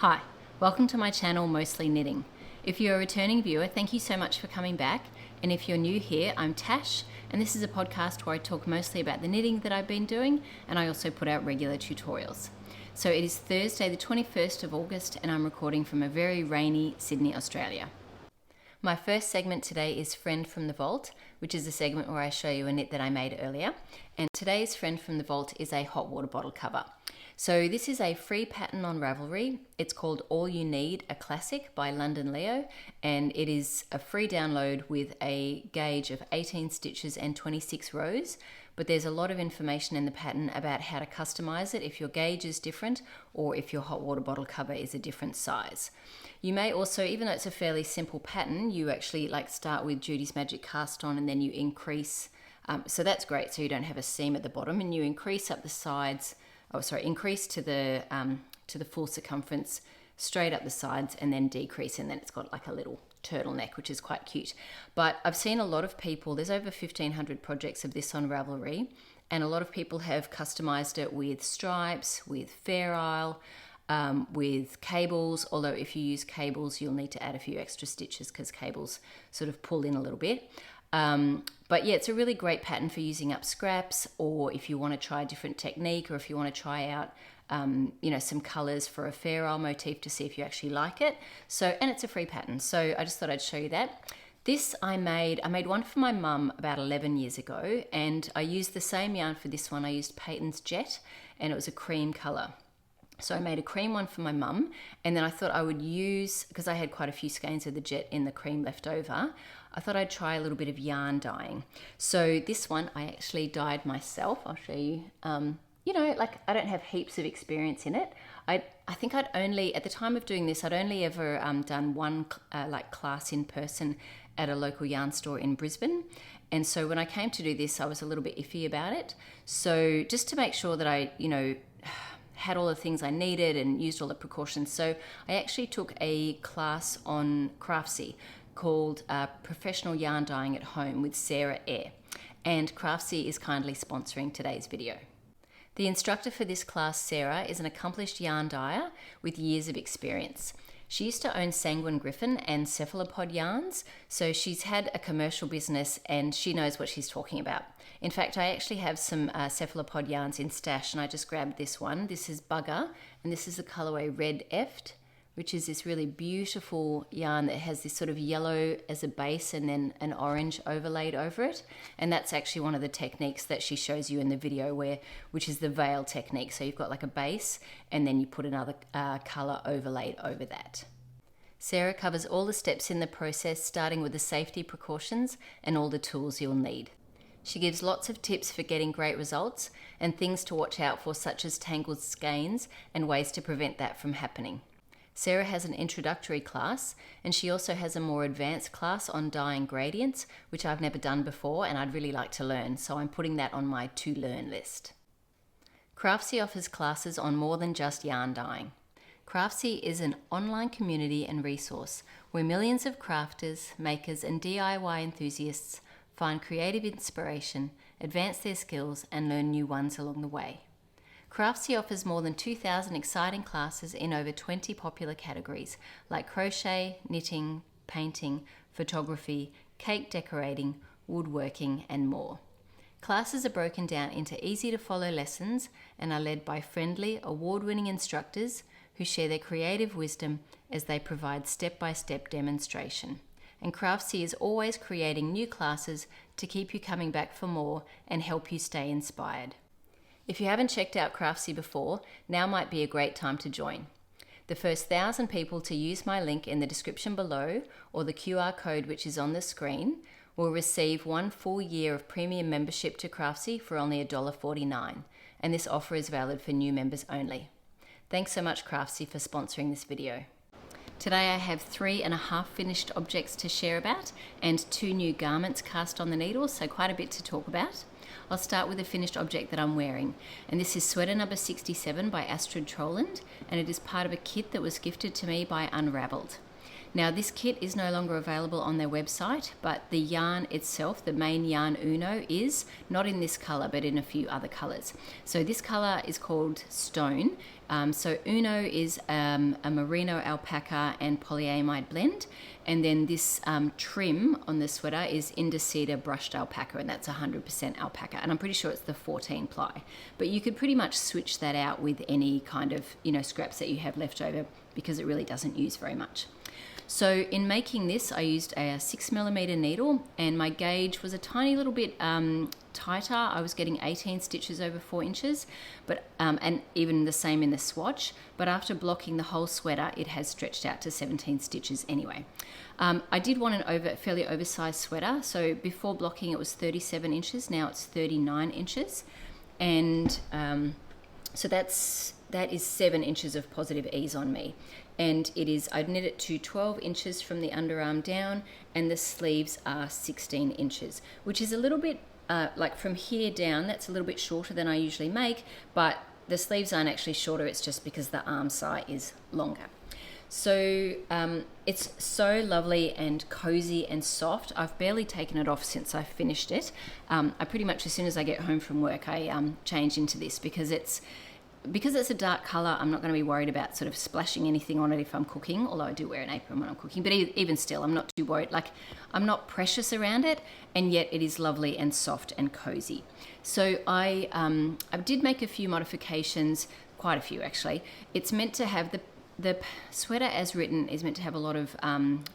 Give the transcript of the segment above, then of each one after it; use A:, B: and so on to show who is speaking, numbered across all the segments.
A: Hi, welcome to my channel Mostly Knitting. If you're a returning viewer, thank you so much for coming back. And if you're new here, I'm Tash, and this is a podcast where I talk mostly about the knitting that I've been doing, and I also put out regular tutorials. So it is Thursday the 21st of August, and I'm recording from a very rainy Sydney, Australia. My first segment today is Friend from the Vault, which is a segment where I show you a knit that I made earlier. And today's Friend from the Vault is a hot water bottle cover. So this is a free pattern on Ravelry. It's called All You Need, a Classic by London Leo, and it is a free download with a gauge of 18 stitches and 26 rows. But there's a lot of information in the pattern about how to customize it if your gauge is different or if your hot water bottle cover is a different size. You may also, even though it's a fairly simple pattern, you actually start with Judy's Magic Cast On and then you increase. So that's great, so you don't have a seam at the bottom, and you increase up the sides. Increase to the full circumference, straight up the sides, and then decrease, and then it's got like a little turtleneck, which is quite cute. But I've seen a lot of people, there's over 1,500 projects of this on Ravelry, and a lot of people have customized it with stripes, with Fair Isle, with cables, although if you use cables, you'll need to add a few extra stitches because cables sort of pull in a little bit. But yeah, it's a really great pattern for using up scraps, or if you want to try a different technique, or if you want to try out, some colors for a Fair Isle motif to see if you actually like it. So, and it's a free pattern. So I just thought I'd show you that. This I made one for my mum about 11 years ago, and I used the same yarn for this one. I used Peyton's Jet, and it was a cream color. So I made a cream one for my mum, and then I thought I would use, because I had quite a few skeins of the Jet in the cream left over, I thought I'd try a little bit of yarn dyeing. So this one I actually dyed myself. I'll show you. I don't have heaps of experience in it. I think I'd only, at the time of doing this, I'd only ever done one class in person at a local yarn store in Brisbane. And so when I came to do this, I was a little bit iffy about it. So just to make sure that I, had all the things I needed and used all the precautions. So I actually took a class on Craftsy called Professional Yarn Dyeing at Home with Sarah Eyre, and Craftsy is kindly sponsoring today's video. The instructor for this class, Sarah, is an accomplished yarn dyer with years of experience. She used to own Sanguine Griffin and Cephalopod yarns, so she's had a commercial business and she knows what she's talking about. In fact, I actually have some Cephalopod yarns in stash, and I just grabbed this one. This is Bugger, and this is the colorway Red Eft, which is this really beautiful yarn that has this sort of yellow as a base and then an orange overlaid over it. And that's actually one of the techniques that she shows you in the video, which is the veil technique. So you've got like a base and then you put another color overlaid over that. Sarah covers all the steps in the process, starting with the safety precautions and all the tools you'll need. She gives lots of tips for getting great results and things to watch out for, such as tangled skeins and ways to prevent that from happening. Sarah has an introductory class, and she also has a more advanced class on dyeing gradients, which I've never done before and I'd really like to learn, so I'm putting that on my to learn list. Craftsy offers classes on more than just yarn dyeing. Craftsy is an online community and resource where millions of crafters, makers and DIY enthusiasts find creative inspiration, advance their skills and learn new ones along the way. Craftsy offers more than 2,000 exciting classes in over 20 popular categories like crochet, knitting, painting, photography, cake decorating, woodworking, and more. Classes are broken down into easy-to-follow lessons and are led by friendly, award-winning instructors who share their creative wisdom as they provide step-by-step demonstration. And Craftsy is always creating new classes to keep you coming back for more and help you stay inspired. If you haven't checked out Craftsy before, now might be a great time to join. The first 1,000 people to use my link in the description below, or the QR code which is on the screen, will receive 1 full year of premium membership to Craftsy for only $1.49, and this offer is valid for new members only. Thanks so much, Craftsy, for sponsoring this video. Today I have 3.5 finished objects to share about and 2 new garments cast on the needle, so quite a bit to talk about. I'll start with a finished object that I'm wearing, and this is sweater number 67 by Astrid Troland, and it is part of a kit that was gifted to me by UNRAVELLED. Now this kit is no longer available on their website, but the yarn itself, the main yarn Uno, is not in this color but in a few other colors. So this color is called Stone. So Uno is a merino alpaca and polyamide blend, and then this trim on the sweater is Indicida brushed alpaca, and that's 100% alpaca, and I'm pretty sure it's the 14 ply, but you could pretty much switch that out with any kind of, you know, scraps that you have left over, because it really doesn't use very much. So in making this, I used a 6mm needle, and my gauge was a tiny little bit tighter. I was getting 18 stitches over 4 inches, but and even the same in the swatch. But after blocking the whole sweater, it has stretched out to 17 stitches anyway. I did want a fairly oversized sweater, so before blocking it was 37 inches, now it's 39 inches. And so that is 7 inches of positive ease on me. And I'd knit it to 12 inches from the underarm down, and the sleeves are 16 inches, which is a little bit, like from here down, that's a little bit shorter than I usually make, but the sleeves aren't actually shorter, it's just because the arm side is longer. So it's so lovely and cozy and soft. I've barely taken it off since I finished it. I pretty much, as soon as I get home from work, I change into this because it's a dark color. I'm not going to be worried about sort of splashing anything on it if I'm cooking, although I do wear an apron when I'm cooking, but even still, I'm not too worried. Like, I'm not precious around it, and yet it is lovely and soft and cozy. So I did make a few modifications, quite a few actually. It's meant to have the sweater as written is meant to have a lot of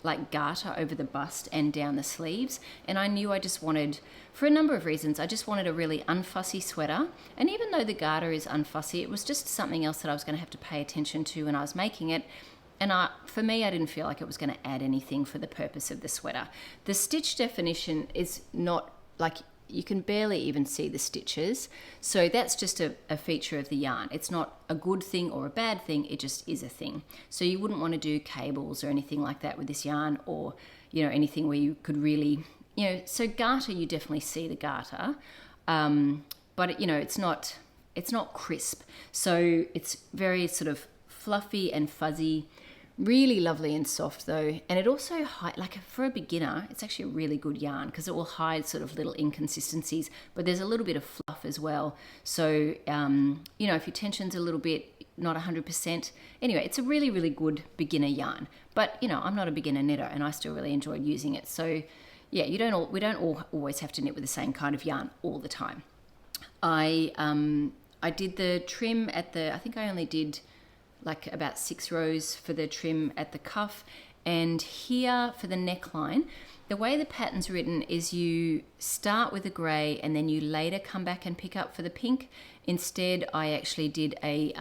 A: like garter over the bust and down the sleeves, and I knew I just wanted, for a number of reasons, I just wanted a really unfussy sweater. And even though the garter is unfussy, it was just something else that I was going to have to pay attention to when I was making it. And for me, I didn't feel like it was going to add anything for the purpose of the sweater. The stitch definition is not, like, you can barely even see the stitches. So that's just a feature of the yarn. It's not a good thing or a bad thing, it just is a thing. So you wouldn't want to do cables or anything like that with this yarn, or, you know, anything where you could really, you know, so garter, you definitely see the garter, but you know, it's not crisp. So it's very sort of fluffy and fuzzy. Really lovely and soft though, and it also like for a beginner, it's actually a really good yarn because it will hide sort of little inconsistencies, but there's a little bit of fluff as well. So you know, if your tension's a little bit not 100%, anyway, it's a really, really good beginner yarn. But you know, I'm not a beginner knitter, and I still really enjoyed using it. So yeah, we don't always have to knit with the same kind of yarn all the time. I did the trim at I think I only did like about 6 rows for the trim at the cuff, and here for the neckline, the way the pattern's written is you start with a grey and then you later come back and pick up for the pink. Instead, I actually did a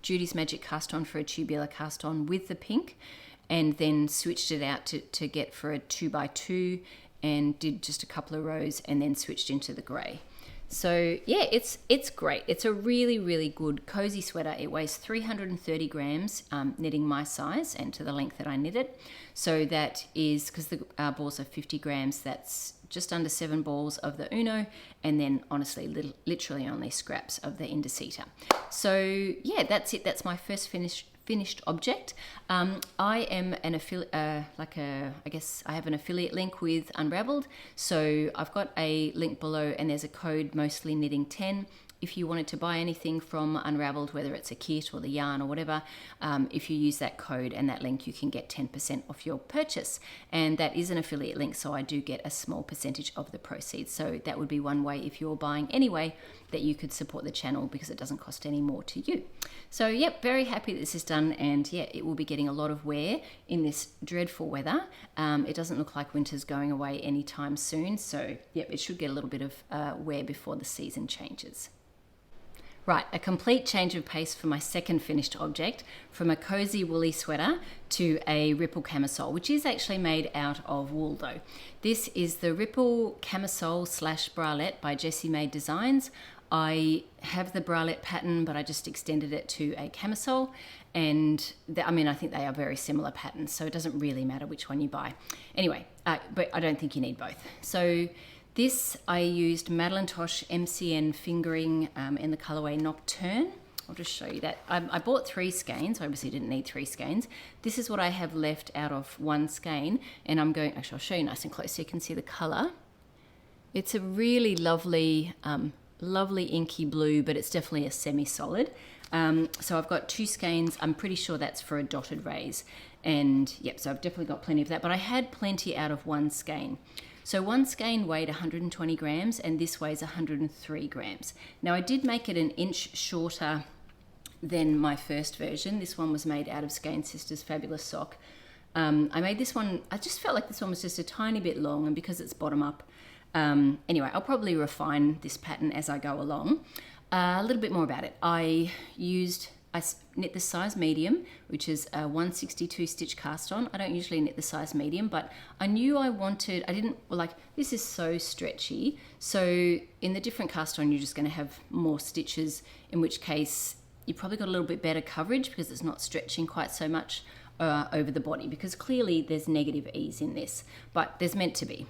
A: Judy's Magic cast on for a tubular cast on with the pink, and then switched it out to get for a 2x2, and did just a couple of rows and then switched into the grey. So yeah, it's great. It's a really, really good cozy sweater. It weighs 330 grams, knitting my size and to the length that I knit it. So that is, because the balls are 50 grams, that's just under 7 balls of the Uno, and then honestly, literally only scraps of the Indicida. So yeah, that's it. That's my first finished object. I am an affiliate, I guess I have an affiliate link with Unravelled. So I've got a link below, and there's a code mostly knitting 10. If you wanted to buy anything from Unravelled, whether it's a kit or the yarn or whatever, if you use that code and that link, you can get 10% off your purchase. And that is an affiliate link, so I do get a small percentage of the proceeds. So that would be one way, if you're buying anyway, that you could support the channel, because it doesn't cost any more to you. So yep, very happy that this is done, and yeah, it will be getting a lot of wear in this dreadful weather. It doesn't look like winter's going away anytime soon, so yep, it should get a little bit of wear before the season changes. Right, a complete change of pace for my second finished object, from a cozy woolly sweater to a ripple camisole, which is actually made out of wool though. This is the Ripple Camisole / Bralette by Jessie Maed Designs. I have the bralette pattern, but I just extended it to a camisole, and I think they are very similar patterns, so it doesn't really matter which one you buy. Anyway, but I don't think you need both. So this, I used Madeline Tosh MCN fingering in the colorway Nocturne, I'll just show you that. I bought 3 skeins. I obviously didn't need 3 skeins. This is what I have left out of 1 skein, and I'm going, actually I'll show you nice and close so you can see the colour. It's a really lovely, lovely inky blue, but it's definitely a semi-solid. So I've got 2 skeins. I'm pretty sure that's for a dotted raise. And yep, so I've definitely got plenty of that, but I had plenty out of 1 skein. So 1 skein weighed 120 grams and this weighs 103 grams. Now I did make it an inch shorter than my first version. This one was made out of Skein Sisters Fabulous Sock. I made this one, I just felt like this one was just a tiny bit long, and because it's bottom up, anyway, I'll probably refine this pattern as I go along. A little bit more about it. I knit the size medium, which is a 162 stitch cast on. I don't usually knit the size medium, but I knew this is so stretchy. So in the different cast on, you're just going to have more stitches, in which case you probably got a little bit better coverage because it's not stretching quite so much over the body, because clearly there's negative ease in this, but there's meant to be.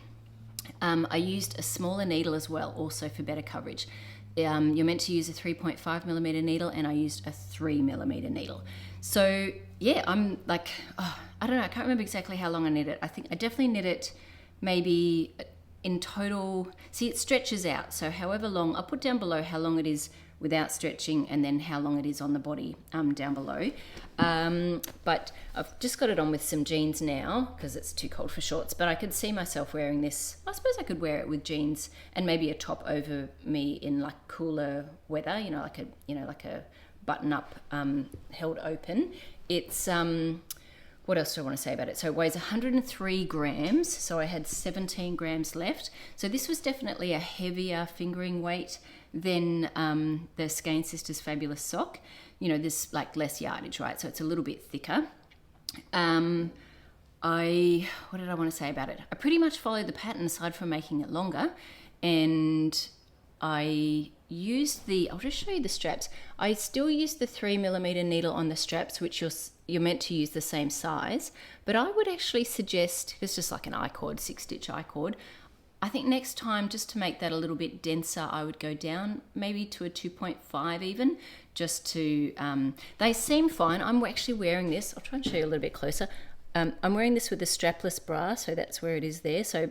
A: I used a smaller needle as well, also for better coverage. You're meant to use a 3.5mm needle, and I used a 3mm needle. So yeah, I'm like, I don't know, I can't remember exactly how long I knit it. I think I definitely knit it maybe in total. See, it stretches out, so however long, I'll put down below how long it is without stretching, and then how long it is on the body down below. But I've just got it on with some jeans now because it's too cold for shorts, but I could see myself wearing this. I suppose I could wear it with jeans and maybe a top over me in like cooler weather, like a button up held open. It's what else do I want to say about it? So it weighs 103 grams, so I had 17 grams left. So this was definitely a heavier fingering weight than the Skein Sisters Fabulous Sock. There's like less yardage, right? So it's a little bit thicker. What did I want to say about it? I pretty much followed the pattern aside from making it longer, and I used I'll just show you the straps. I still used the 3mm needle on the straps, which you're meant to use the same size, but I would actually suggest, it's just like an I-cord, 6-stitch I-cord. I think next time, just to make that a little bit denser, I would go down maybe to a 2.5 even, just to, they seem fine. I'm actually wearing this, I'll try and show you a little bit closer. I'm wearing this with a strapless bra, so that's where it is there, so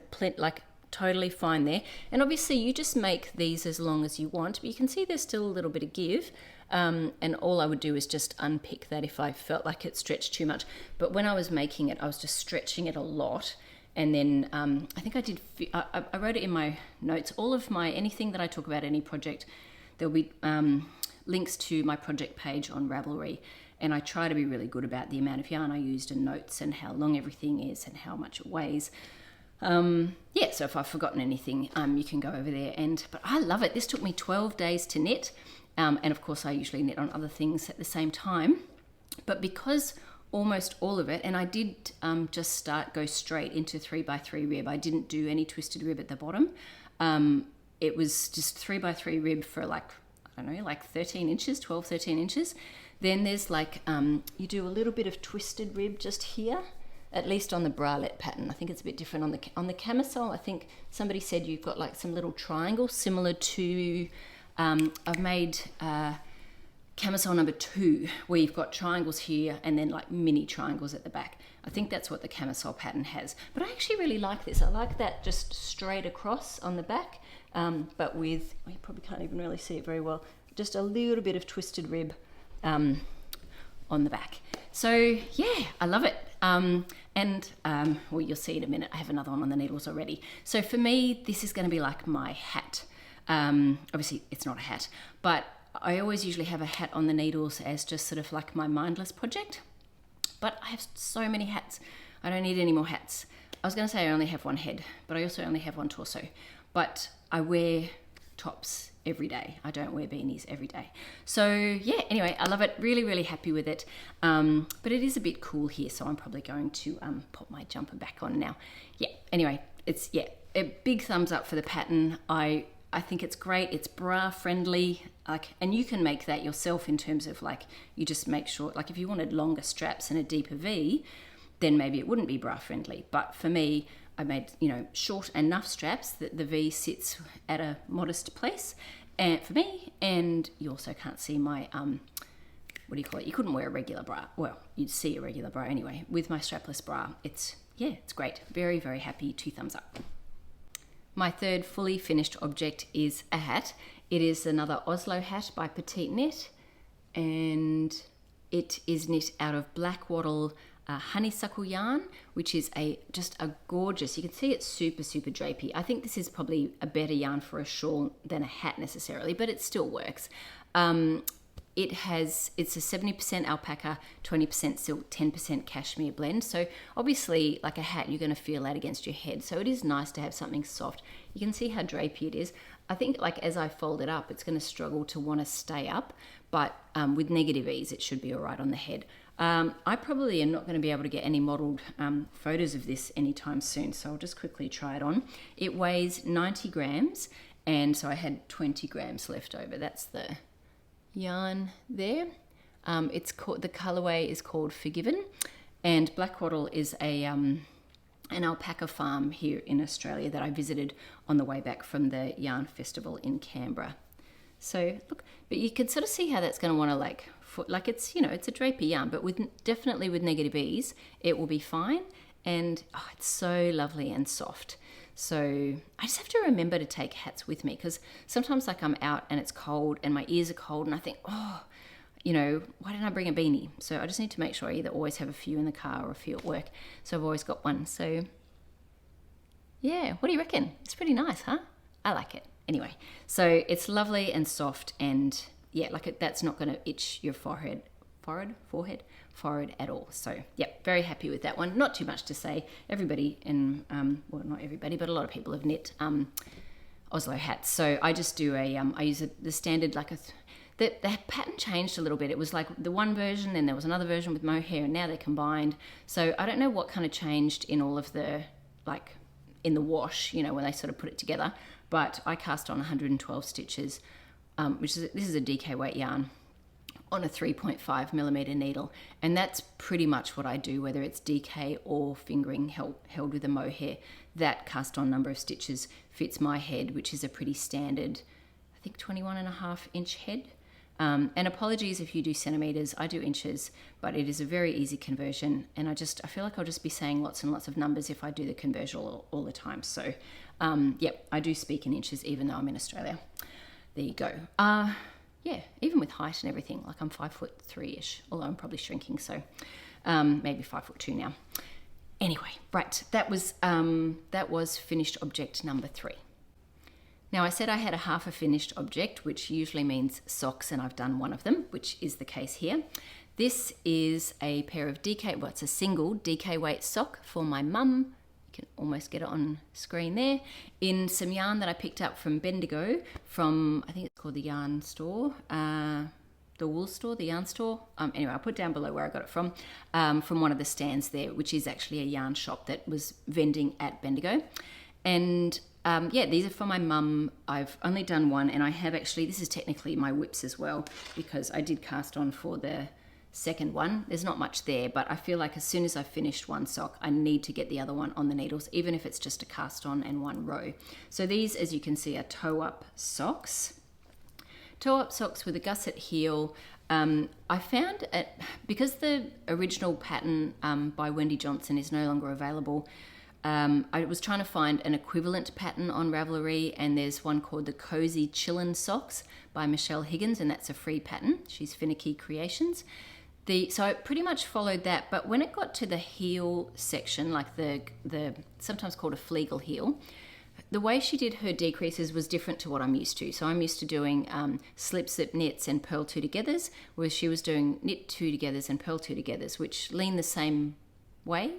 A: totally fine there. And obviously you just make these as long as you want, but you can see there's still a little bit of give. And all I would do is just unpick that if I felt like it stretched too much. But when I was making it, I was just stretching it a lot. And then I think I wrote it in my notes. All of anything that I talk about, any project, there'll be links to my project page on Ravelry. And I try to be really good about the amount of yarn I used and notes and how long everything is and how much it weighs. So if I've forgotten anything, you can go over there. But I love it. This took me 12 days to knit. And of course I usually knit on other things at the same time. But because almost all of it, and I did just go straight into 3x3 rib. I didn't do any twisted rib at the bottom. It was just 3x3 rib for like 13 inches, 12, 13 inches. Then there's you do a little bit of twisted rib just here, at least on the bralette pattern. I think it's a bit different on the camisole. I think somebody said you've got like some little triangles similar to, I've made camisole number 2, where you've got triangles here and then like mini triangles at the back. I think that's what the camisole pattern has. But I actually really like this. I like that just straight across on the back, but with, you probably can't even really see it very well, just a little bit of twisted rib on the back. So yeah, I love it. Well, you'll see in a minute, I have another one on the needles already. So for me, this is going to be like my hat. Obviously it's not a hat, but I always usually have a hat on the needles as just sort of like my mindless project. But I have so many hats. I don't need any more hats. I was going to say I only have one head, but I also only have one torso. But I wear tops every day. I don't wear beanies every day. So yeah, anyway, I love it. Really, really happy with it. But it is a bit cool here, so I'm probably going to put my jumper back on now. Yeah, anyway, it's, a big thumbs up for the pattern. I think it's great. It's bra friendly, and you can make that yourself in terms of you just make sure, if you wanted longer straps and a deeper V, then maybe it wouldn't be bra friendly. But for me, I made, short enough straps that the V sits at a modest place, and for me, and you also can't see my, what do you call it? You couldn't wear a regular bra. Well, you'd see a regular bra anyway. With my strapless bra, it's great. Very, very happy. 2 thumbs up. My third fully finished object is a hat. It is another Oslo hat by Petite knit, and it is knit out of black wattle honeysuckle yarn, which is just a gorgeous, you can see it's super, super drapey. I think this is probably a better yarn for a shawl than a hat necessarily, but it still works. It's a 70% alpaca, 20% silk, 10% cashmere blend. So obviously, like a hat, you're going to feel that against your head. So it is nice to have something soft. You can see how drapey it is. I think like as I fold it up, it's going to struggle to want to stay up, but with negative ease, it should be all right on the head. I probably am not going to be able to get any modelled photos of this anytime soon, so I'll just quickly try it on. It weighs 90 grams, and so I had 20 grams left over. That's the yarn there. It's called, the colorway is called Forgiven, and Black Wattle is an alpaca farm here in Australia that I visited on the way back from the yarn festival in Canberra. So look, but you can sort of see how that's going to want to like it's, you know, it's a drapey yarn, but definitely with negative ease, it will be fine. And it's so lovely and soft. So I just have to remember to take hats with me, because sometimes like I'm out and it's cold and my ears are cold and I think, you know, why didn't I bring a beanie? So I just need to make sure I either always have a few in the car or a few at work. So I've always got one. So yeah, what do you reckon? It's pretty nice, huh? I like it. Anyway, so it's lovely and soft, and yeah, like that's not going to itch your forehead at all. So yeah, very happy with that one. Not too much to say. Everybody well, not everybody, but a lot of people have knit Oslo hats. So I just do I use the standard the pattern changed a little bit. It was like the one version, then there was another version with mohair, and now they're combined. So I don't know what kind of changed in all of the, like in the wash, you know, when they sort of put it together. But I cast on 112 stitches, this is a DK weight yarn on a 3.5 millimeter needle. And that's pretty much what I do, whether it's DK or fingering held with a mohair. That cast on number of stitches fits my head, which is a pretty standard, I think 21.5-inch head. And apologies if you do centimeters, I do inches, but it is a very easy conversion. And I feel like I'll just be saying lots and lots of numbers if I do the conversion all the time. So yep, I do speak in inches even though I'm in Australia. There you go. Yeah, even with height and everything, like I'm 5'3"-ish, although I'm probably shrinking, so maybe 5'2" now. Anyway, right, that was finished object number 3. Now I said I had a half a finished object, which usually means socks, and I've done one of them, which is the case here. This is a pair of it's a single DK weight sock for my mum. You can almost get it on screen there, in some yarn that I picked up from Bendigo, from, I think it's called the yarn store, the wool store, the yarn store. Anyway, I'll put down below where I got it from one of the stands there, which is actually a yarn shop that was vending at Bendigo. And yeah, these are for my mum. I've only done one, and I have actually, this is technically my whips as well, because I did cast on for the second one. There's not much there, but I feel like as soon as I've finished one sock, I need to get the other one on the needles, even if it's just a cast on and one row. So these, as you can see, are toe-up socks. Toe-up socks with a gusset heel. I found because the original pattern by Wendy Johnson is no longer available, I was trying to find an equivalent pattern on Ravelry, and there's one called the Cosy Chillin socks by Michelle Higgins, and that's a free pattern. She's Finicky Creations. So I pretty much followed that, but when it got to the heel section, like the sometimes called a fleagle heel, the way she did her decreases was different to what I'm used to. So I'm used to doing slip, slip knits and purl 2 togethers, whereas she was doing knit 2 togethers and purl 2 togethers, which lean the same way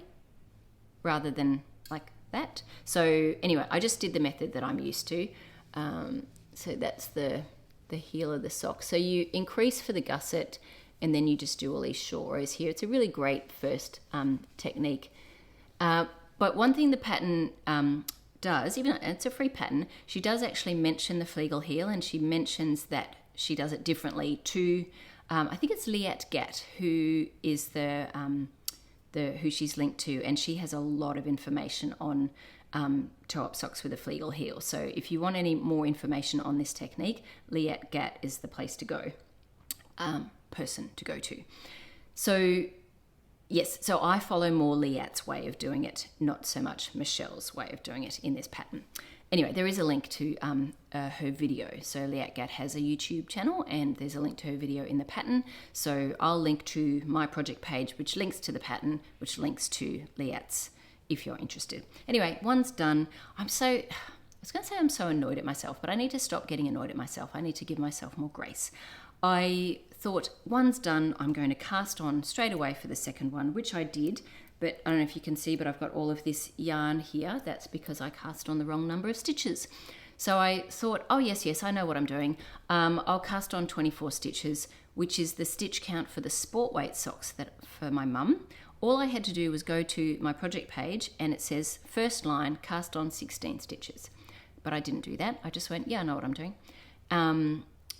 A: rather than like that. So anyway, I just did the method that I'm used to. So that's the heel of the sock. So you increase for the gusset, and then you just do all these short rows here. It's a really great first technique. But one thing the pattern does, even though it's a free pattern, she does actually mention the fleagle heel, and she mentions that she does it differently to, I think it's Liat Gat, who is who she's linked to, and she has a lot of information on toe-up socks with a Flegel heel. So if you want any more information on this technique, Liat Gat is the place to go, person to go to. So yes, so I follow more Liat's way of doing it, not so much Michelle's way of doing it in this pattern. Anyway, there is a link to her video. So Liat Gat has a YouTube channel and there's a link to her video in the pattern. So I'll link to my project page, which links to the pattern, which links to Liat's if you're interested. Anyway, one's done. I was going to say I'm so annoyed at myself, but I need to stop getting annoyed at myself. I need to give myself more grace. I thought one's done, I'm going to cast on straight away for the second one, which I did. But I don't know if you can see, but I've got all of this yarn here. That's because I cast on the wrong number of stitches. So I thought, oh yes, I know what I'm doing. I'll cast on 24 stitches, which is the stitch count for the sport weight socks that for my mum. All I had to do was go to my project page and it says first line, cast on 16 stitches. But I didn't do that. I just went, yeah, I know what I'm doing.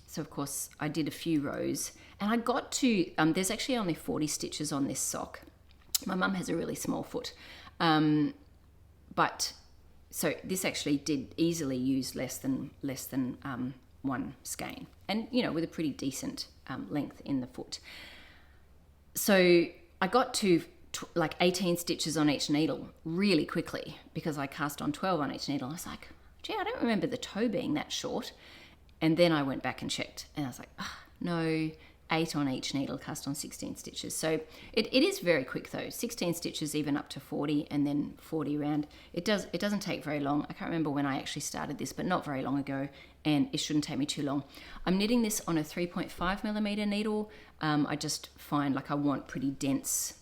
A: So of course I did a few rows and I got to, there's actually only 40 stitches on this sock. My mum has a really small foot, but so this actually did easily use less than one skein, and with a pretty decent length in the foot. So I got to like 18 stitches on each needle really quickly because I cast on 12 on each needle. I was like, gee, I don't remember the toe being that short. And then I went back and checked, and I was like, no. 8 on each needle, cast on 16 stitches. So it is very quick though, 16 stitches even up to 40 and then 40 round. It doesn't take very long. I can't remember when I actually started this, but not very long ago, and it shouldn't take me too long. I'm knitting this on a 3.5mm needle. I just find like I want pretty dense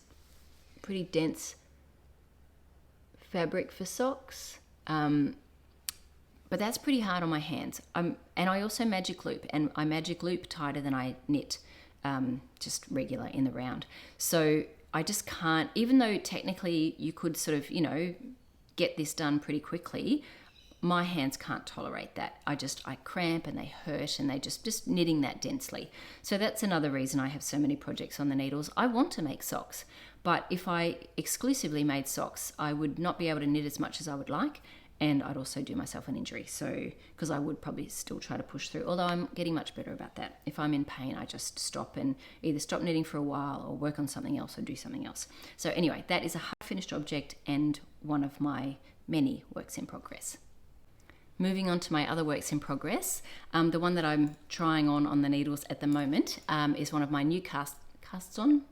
A: fabric for socks. But that's pretty hard on my hands. And I also magic loop, and I magic loop tighter than I knit, just regular in the round. So I just can't, even though technically you could sort of, get this done pretty quickly, my hands can't tolerate that. I cramp and they hurt, and they just knitting that densely. So that's another reason I have so many projects on the needles. I want to make socks, but if I exclusively made socks, I would not be able to knit as much as I would like. And I'd also do myself an injury. So, because I would probably still try to push through, although I'm getting much better about that. If I'm in pain, I just stop and either stop knitting for a while or work on something else or do something else. So anyway, that is a half-finished object and one of my many works in progress. Moving on to my other works in progress, the one that I'm trying on the needles at the moment is one of my new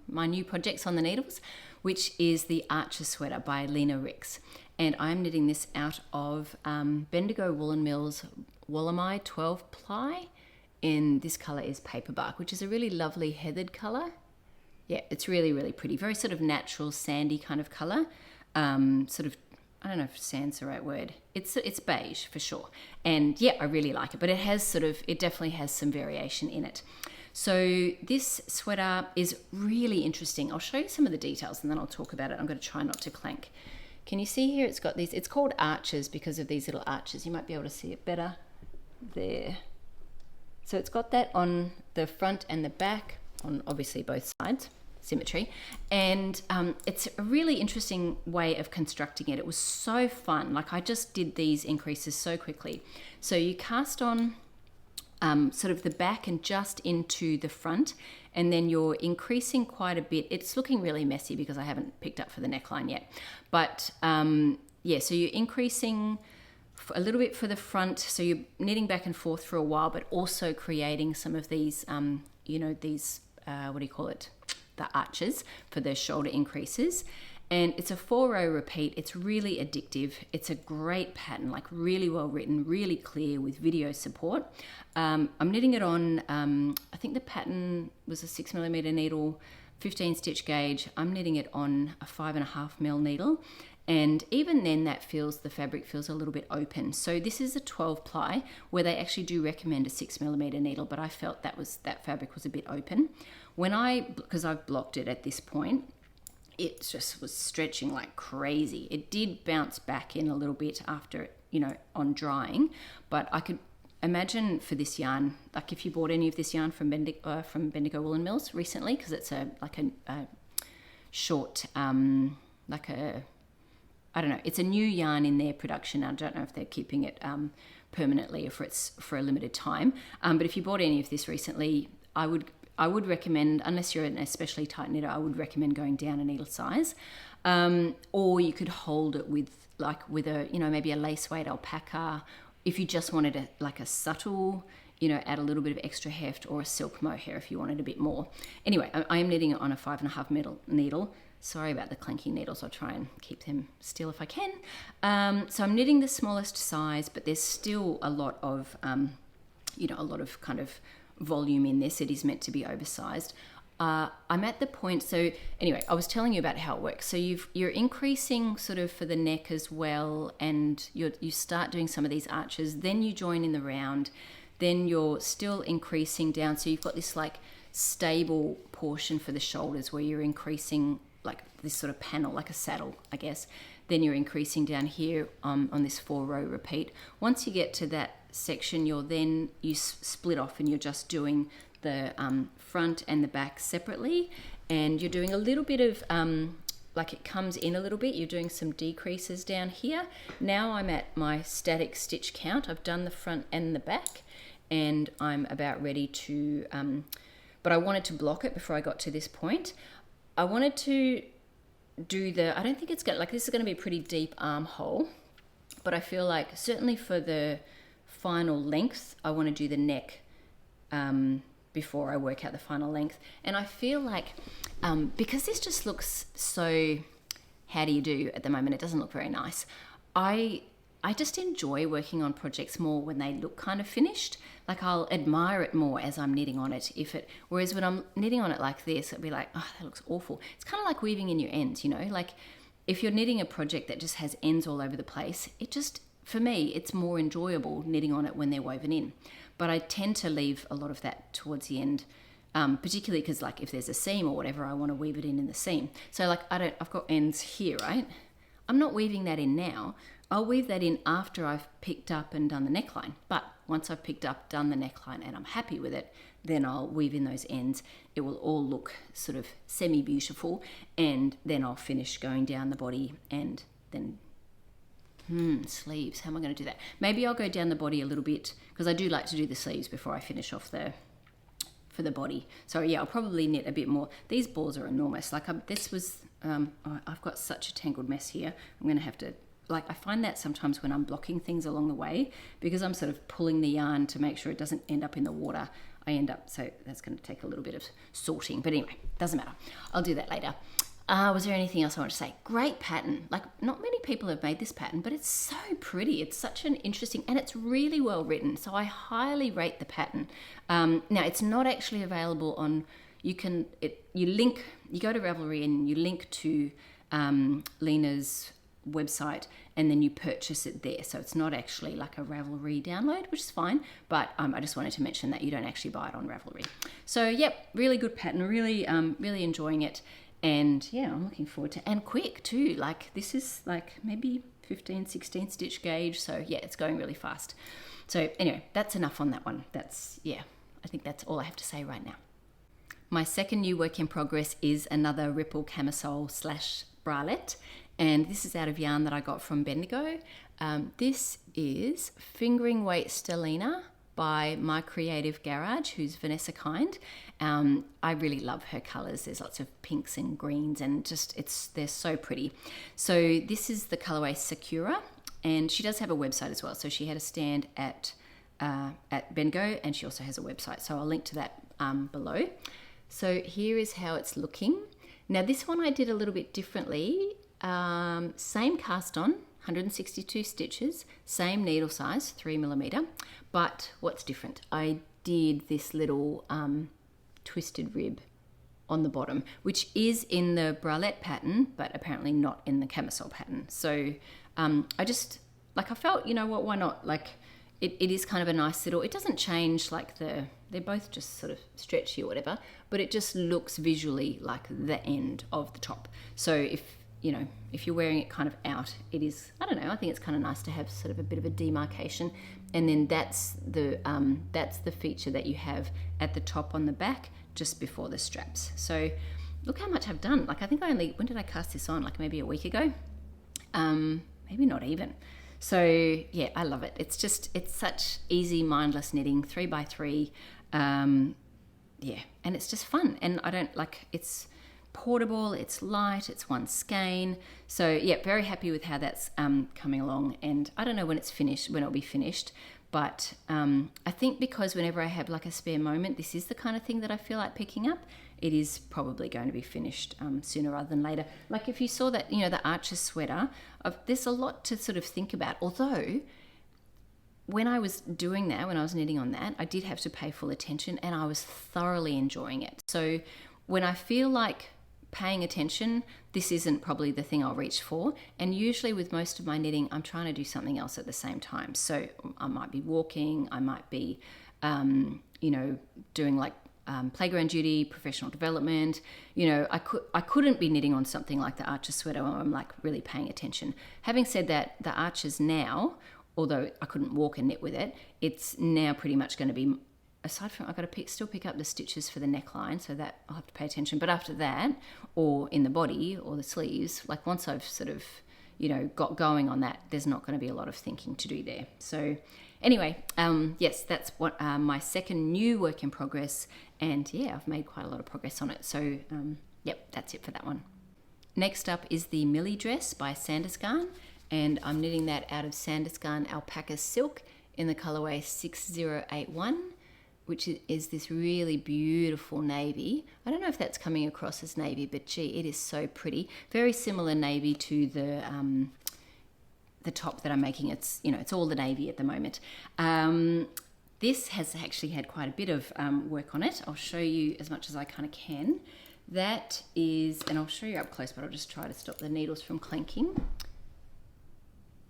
A: my new projects on the needles, which is the Archer sweater by Lene Ricks. And I'm knitting this out of Bendigo Woolen Mills Wollmeise 12 ply, and this colour is Paperbark, which is a really lovely heathered colour. Yeah, it's really, really pretty. Very sort of natural, sandy kind of colour. Sort of, I don't know if sand's the right word. It's beige for sure. And yeah, I really like it, but it definitely has some variation in it. So this sweater is really interesting. I'll show you some of the details and then I'll talk about it. I'm going to try not to clank. Can you see here? It's got these, it's called arches because of these little arches. You might be able to see it better there. So it's got that on the front and the back, on obviously both sides, symmetry. And it's a really interesting way of constructing it. It was so fun. Like I just did these increases so quickly. So you cast on sort of the back and just into the front, and then you're increasing quite a bit. It's looking really messy because I haven't picked up for the neckline yet. But yeah, so you're increasing a little bit for the front, so you're knitting back and forth for a while, but also creating some of these, these, what do you call it? The arches for the shoulder increases. And it's a 4-row repeat. It's really addictive. It's a great pattern, like really well written, really clear with video support. I'm knitting it on, I think the pattern was a 6mm needle, 15 stitch gauge. I'm knitting it on a 5.5mm needle. And even then the fabric feels a little bit open. So this is a 12 ply where they actually do recommend a 6mm needle, but I felt that fabric was a bit open. Because I've blocked it at this point, it just was stretching like crazy. It did bounce back in a little bit after, on drying, but I could imagine for this yarn, like if you bought any of this yarn from Bendigo Woolen Mills recently, because it's a short, like a I don't know, it's a new yarn in their production. I don't know if they're keeping it permanently or it's for a limited time. But if you bought any of this recently, I would recommend, unless you're an especially tight knitter, I would recommend going down a needle size. Or you could hold it with a, maybe a lace weight alpaca. If you just wanted a subtle, add a little bit of extra heft, or a Silk-Mohair if you wanted a bit more. Anyway, I am knitting it on a 5.5 needle. Sorry about the clanking needles. I'll try and keep them still if I can. So I'm knitting the smallest size, but there's still a lot of, a lot of kind of volume in this. It is meant to be oversized. I'm at the point, so anyway, I was telling you about how it works. So you're increasing sort of for the neck as well, and you start doing some of these arches, then you join in the round, then you're still increasing down. So you've got this like stable portion for the shoulders where you're increasing like this sort of panel, like a saddle, I guess. Then you're increasing down here on this 4-row repeat. Once you get to that section, you split off and you're just doing the front and the back separately, and you're doing a little bit of like it comes in a little bit. You're doing some decreases down here. Now I'm at my static stitch count. I've done the front and the back, and I'm about ready to but I wanted to block it before I got to this point. I wanted to do I don't think it's going to, this is going to be a pretty deep armhole, but I feel like certainly for the final length, I want to do the neck before I work out the final length. And I feel like because this just looks so, how do you do at the moment, it doesn't look very nice. I just enjoy working on projects more when they look kind of finished. Like I'll admire it more as I'm knitting on it. Whereas when I'm knitting on it like this, it'd be like, oh, that looks awful. It's kind of like weaving in your ends, like if you're knitting a project that just has ends all over the place, for me, it's more enjoyable knitting on it when they're woven in. But I tend to leave a lot of that towards the end, particularly because like if there's a seam or whatever, I want to weave it in the seam. So like I've got ends here, right? I'm not weaving that in now. I'll weave that in after I've picked up and done the neckline. But once I've picked up, done the neckline, and I'm happy with it, then I'll weave in those ends. It will all look sort of semi-beautiful, and then I'll finish going down the body and then sleeves. How am I going to do that? Maybe I'll go down the body a little bit, because I do like to do the sleeves before I finish off for the body. So yeah, I'll probably knit a bit more. These balls are enormous. Like I've got such a tangled mess here. I'm going to have to, I find that sometimes when I'm blocking things along the way, because I'm sort of pulling the yarn to make sure it doesn't end up in the water, so that's going to take a little bit of sorting. But anyway, doesn't matter. I'll do that later. Was there anything else I want to say? Great pattern. Like, not many people have made this pattern, but it's so pretty. It's such an interesting, and it's really well written. So I highly rate the pattern. Now, it's not actually available on, you go to Ravelry and you link to Lene's website, and then you purchase it there. So it's not actually like a Ravelry download, which is fine. But I just wanted to mention that you don't actually buy it on Ravelry. So, yep, really good pattern. Really, really enjoying it. And yeah, I'm looking forward to, and quick too, like this is like maybe 15, 16 stitch gauge. So yeah, it's going really fast. So anyway, that's enough on that one. I think that's all I have to say right now. My second new work in progress is another Ripple Camisole / Bralette. And this is out of yarn that I got from Bendigo. This is Fingering Weight Stellina by My Creative Garage, who's Vanessa Kind. I really love her colours. There's lots of pinks and greens, and they're so pretty. So this is the colourway Sakura, and she does have a website as well. So she had a stand at Bendigo, and she also has a website. So I'll link to that below. So here is how it's looking. Now this one I did a little bit differently. Same cast on, 162 stitches, same needle size, 3mm, but what's different? I did this little twisted rib on the bottom, which is in the Bralette pattern, but apparently not in the camisole pattern. So I felt, you know what, why not? Like it is kind of a nice little, it doesn't change they're both just sort of stretchy or whatever, but it just looks visually like the end of the top. So if you're wearing it kind of out, it is, I don't know, I think it's kind of nice to have sort of a bit of a demarcation. And then that's the feature that you have at the top on the back, just before the straps. So look how much I've done. Like I think when did I cast this on? Like maybe a week ago. maybe not even. So yeah, I love it. It's such easy, mindless knitting, 3x3. Yeah, and it's just fun. And I don't like, it's portable, it's light, it's one skein. So yeah, very happy with how that's coming along. And I don't know when it'll be finished. But I think because whenever I have like a spare moment, this is the kind of thing that I feel like picking up. It is probably going to be finished sooner rather than later. Like if you saw that, the Archer's sweater, there's a lot to sort of think about. Although when I was doing that, when I was knitting on that, I did have to pay full attention and I was thoroughly enjoying it. So when I feel like paying attention, this isn't probably the thing I'll reach for. And usually with most of my knitting, I'm trying to do something else at the same time. So I might be walking, I might be, doing like playground duty, professional development. I couldn't be knitting on something like the Archer sweater where I'm like really paying attention. Having said that, the Archers now, although I couldn't walk and knit with it, it's now pretty much going to be, aside from I've got to still pick up the stitches for the neckline, so that I'll have to pay attention. But after that, or in the body or the sleeves, like once I've sort of, got going on that, there's not going to be a lot of thinking to do there. So anyway, yes, that's what my second new work in progress. And yeah, I've made quite a lot of progress on it. So yep, that's it for that one. Next up is the Millie dress by Sandnes Garn. And I'm knitting that out of Sandnes Garn Alpaca Silk in the colorway 6081. Which is this really beautiful navy. I don't know if that's coming across as navy, but gee, it is so pretty. Very similar navy to the top that I'm making. It's all the navy at the moment. This has actually had quite a bit of work on it. I'll show you as much as I kind of can. That is, and I'll show you up close, but I'll just try to stop the needles from clanking.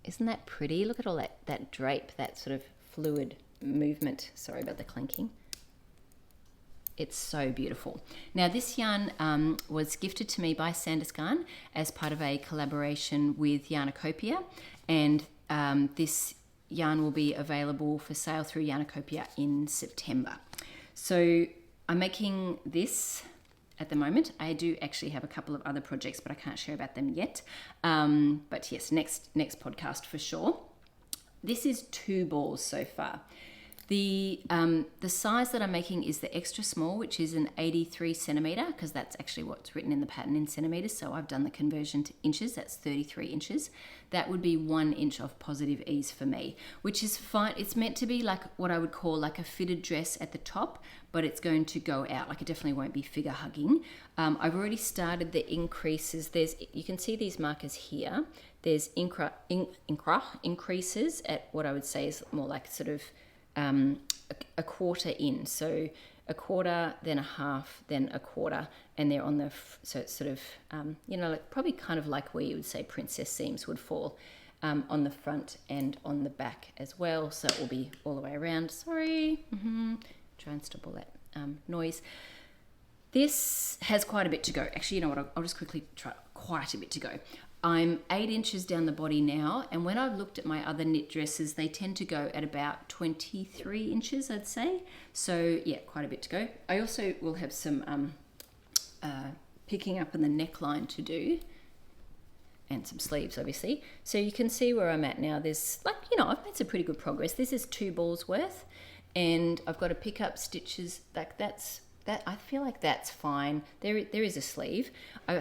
A: Isn't that pretty? Look at all that drape, that sort of fluid movement. Sorry about the clanking. It's so beautiful. Now this yarn was gifted to me by Sandnes Garn as part of a collaboration with Yarnacopia, and this yarn will be available for sale through Yarnacopia in September. So I'm making this at the moment. I do actually have a couple of other projects, but I can't share about them yet. But yes, next podcast for sure. This is 2 balls so far. The size that I'm making is the extra small, which is an 83 centimeter, because that's actually what's written in the pattern in centimeters. So I've done the conversion to inches. That's 33 inches. That would be 1 inch of positive ease for me, which is fine. It's meant to be like what I would call like a fitted dress at the top, but it's going to go out. Like it definitely won't be figure hugging. I've already started the increases. You can see these markers here. There's increases at what I would say is more like sort of a quarter in, so a quarter, then a half, then a quarter, and they're on the so it's sort of like probably kind of like where you would say princess seams would fall, on the front and on the back as well. So it will be all the way around. Sorry, try and stop all that noise. This has quite a bit to go. Actually, you know what? I'll just quickly try. Quite a bit to go. I'm 8 inches down the body now, and when I've looked at my other knit dresses, they tend to go at about 23 inches, I'd say. So yeah, quite a bit to go. I also will have some picking up in the neckline to do, and some sleeves, obviously. So you can see where I'm at now. There's I've made some pretty good progress. This is 2 balls worth, and I've got to pick up stitches like that. I feel like that's fine. There is a sleeve. I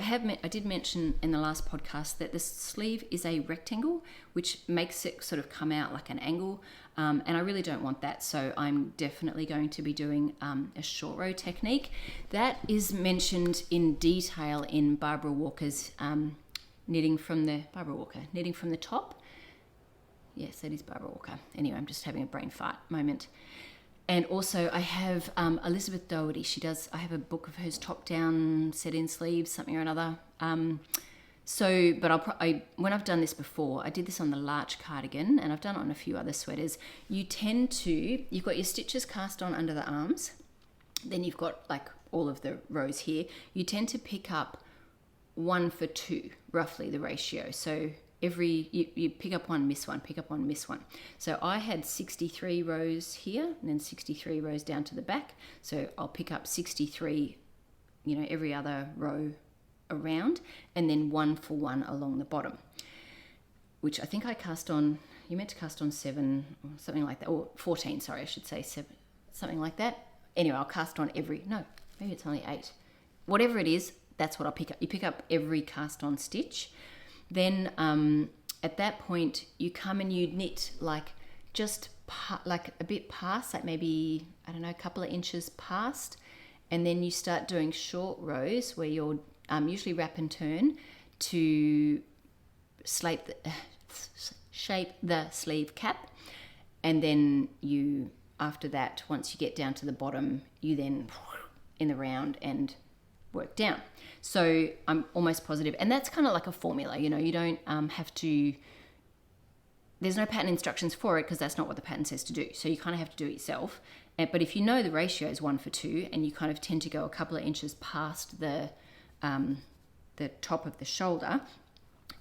A: did mention in the last podcast that the sleeve is a rectangle, which makes it sort of come out like an angle, and I really don't want that. So I'm definitely going to be doing a short row technique. That is mentioned in detail in Barbara Walker's knitting from the top. Yes, that is Barbara Walker. Anyway, I'm just having a brain fart moment. And also I have Elizabeth Doherty. I have a book of hers, top down, set in sleeves, something or another. But when I've done this before, I did this on the Larch cardigan, and I've done it on a few other sweaters. You've got your stitches cast on under the arms. Then you've got like all of the rows here. You tend to pick up 1 for 2, roughly the ratio. So you pick up one, miss one, pick up one, miss one. So I had 63 rows here and then 63 rows down to the back. So I'll pick up 63, every other row around, and then 1 for 1 along the bottom. which I think I cast on, you meant to cast on 7 or something like that, or 14, sorry, I should say 7, something like that. Anyway, I'll cast on maybe it's only 8. Whatever it is, that's what I'll pick up. You pick up every cast on stitch. Then at that point, you come and you knit like just like a bit past, like maybe, I don't know, a couple of inches past. And then you start doing short rows where you'll usually wrap and turn to shape the sleeve cap. And then you, after that, once you get down to the bottom, you then in the round and work down. So I'm almost positive, and that's kind of like a formula, you know, you don't have to, there's no pattern instructions for it because that's not what the pattern says to do. So you kind of have to do it yourself. But if you know the ratio is 1:2 and you kind of tend to go a couple of inches past the top of the shoulder,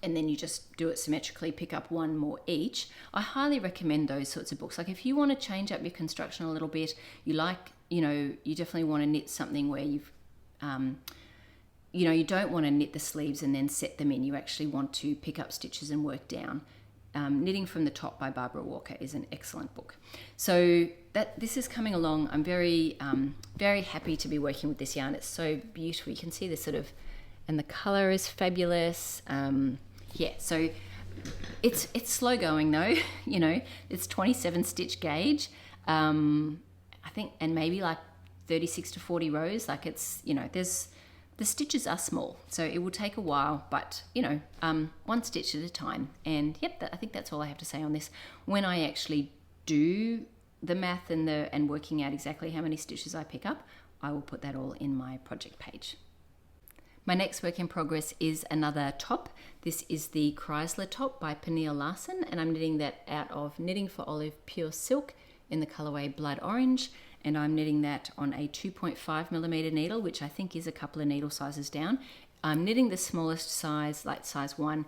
A: and then you just do it symmetrically, pick up one more each. I highly recommend those sorts of books. Like if you want to change up your construction a little bit, you definitely want to knit something where you've, you don't want to knit the sleeves and then set them in. You actually want to pick up stitches and work down. Knitting from the Top by Barbara Walker is an excellent book. So this is coming along. I'm very, very happy to be working with this yarn. It's so beautiful. You can see this sort of, and the color is fabulous. So it's slow going though. You know, it's 27 stitch gauge. I think, and maybe like 36 to 40 rows. Like it's, the stitches are small, so it will take a while, but one stitch at a time. And I think that's all I have to say on this. When I actually do the math and working out exactly how many stitches I pick up, I will put that all in my project page. My next work in progress is another top. This is the Chrysler top by Pernille Larsen, and I'm knitting that out of Knitting for Olive Pure Silk in the colorway Blood Orange. And I'm knitting that on a 2.5mm needle, which I think is a couple of needle sizes down. I'm knitting the smallest size, like size 1.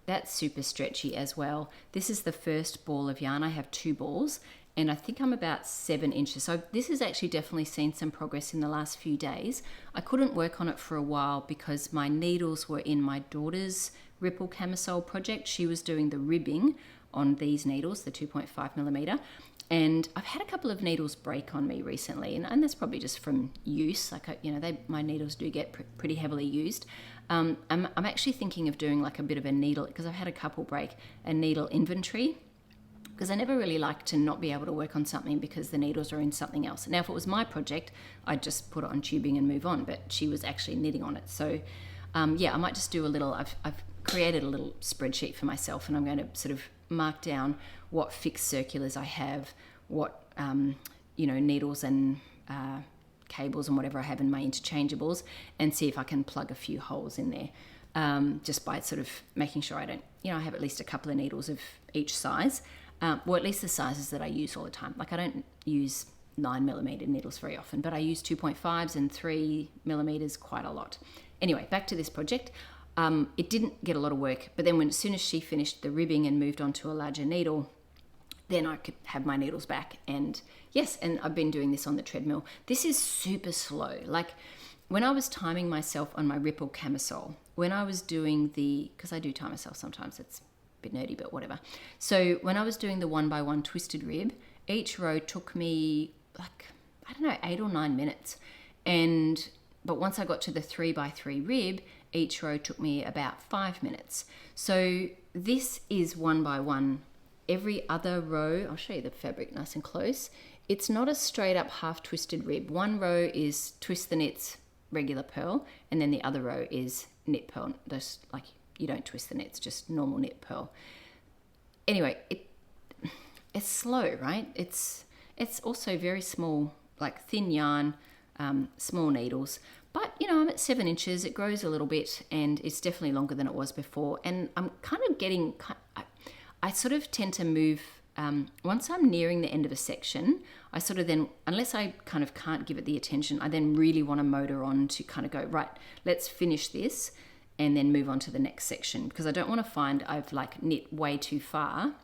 A: That's super stretchy as well. This is the first ball of yarn. I have 2 balls, and I think I'm about 7 inches. So this has actually definitely seen some progress in the last few days. I couldn't work on it for a while because my needles were in my daughter's Ripple Camisole project. She was doing the ribbing on these needles, the 2.5mm. And I've had a couple of needles break on me recently, and that's probably just from use. Like, my needles do get pretty heavily used. I'm actually thinking of doing like a bit of a needle, because I've had a couple break, a needle inventory, because I never really like to not be able to work on something because the needles are in something else. Now, if it was my project, I'd just put it on tubing and move on, but she was actually knitting on it. So, I might just do a little, I've created a little spreadsheet for myself, and I'm going to sort of mark down what fixed circulars I have, what needles and cables and whatever I have in my interchangeables, and see if I can plug a few holes in there, just by sort of making sure I don't, I have at least a couple of needles of each size, or at least the sizes that I use all the time. Like I don't use 9mm needles very often, but I use 2.5s and 3mm quite a lot. Anyway, back to this project. It didn't get a lot of work, but then as soon as she finished the ribbing and moved on to a larger needle, then I could have my needles back. And yes, and I've been doing this on the treadmill. This is super slow. Like when I was timing myself on my Ripple Camisole, when I was doing because I do time myself sometimes, it's a bit nerdy, but whatever. So when I was doing the 1x1 twisted rib, each row took me like, 8 or 9 minutes. But once I got to the 3x3 rib, each row took me about 5 minutes. So this is 1x1. Every other row, I'll show you the fabric nice and close. It's not a straight up half twisted rib. One row is twist the knits, regular purl, and then the other row is knit purl. Just like you don't twist the knits, just normal knit purl. Anyway, it's slow, right? It's also very small, like thin yarn, small needles. But, I'm at 7 inches. It grows a little bit, and it's definitely longer than it was before. And I'm kind of getting, I sort of tend to move, once I'm nearing the end of a section, I sort of then, unless I kind of can't give it the attention, I then really want to motor on to kind of go, right, let's finish this and then move on to the next section. Because I don't want to find I've like knit way too far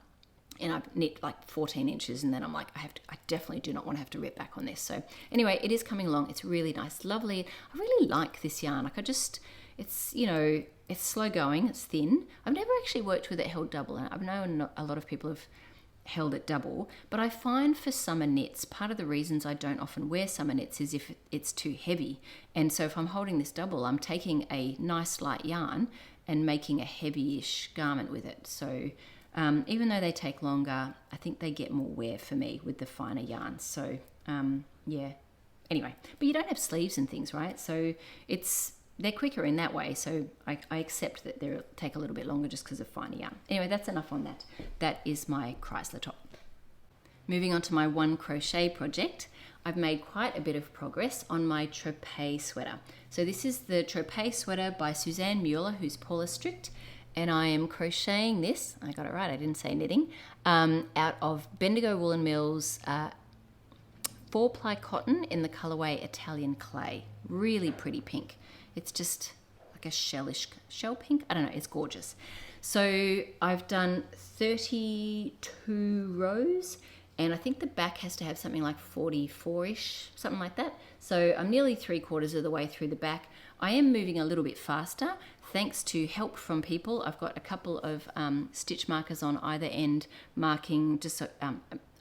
A: and I've knit like 14 inches and then I'm like, I definitely do not want to have to rip back on this. So anyway, it is coming along. It's really nice, lovely. I really like this yarn. Like it's, it's slow going, it's thin. I've never actually worked with it held double, and I've known a lot of people have held it double, but I find for summer knits, part of the reasons I don't often wear summer knits is if it's too heavy. And so if I'm holding this double, I'm taking a nice light yarn and making a heavy-ish garment with it. So even though they take longer, I think they get more wear for me with the finer yarns. So yeah, anyway, but you don't have sleeves and things, right? So they're quicker in that way, so I accept that they'll take a little bit longer just because of finer yarn. Anyway, that's enough on that. That is my Chrysler top. Moving on to my one crochet project, I've made quite a bit of progress on my Tropez sweater. So this is the Tropez sweater by Susanne Müller, who's Paula Strict, and I am crocheting this, I got it right, I didn't say knitting, out of Bendigo Woolen Mills 4-ply cotton in the colourway Italian Clay. Really pretty pink. It's just like a shell pink. I don't know, it's gorgeous. So I've done 32 rows, and I think the back has to have something like 44-ish, something like that. So I'm nearly 3/4 of the way through the back. I am moving a little bit faster thanks to help from people. I've got a couple of stitch markers on either end marking just so,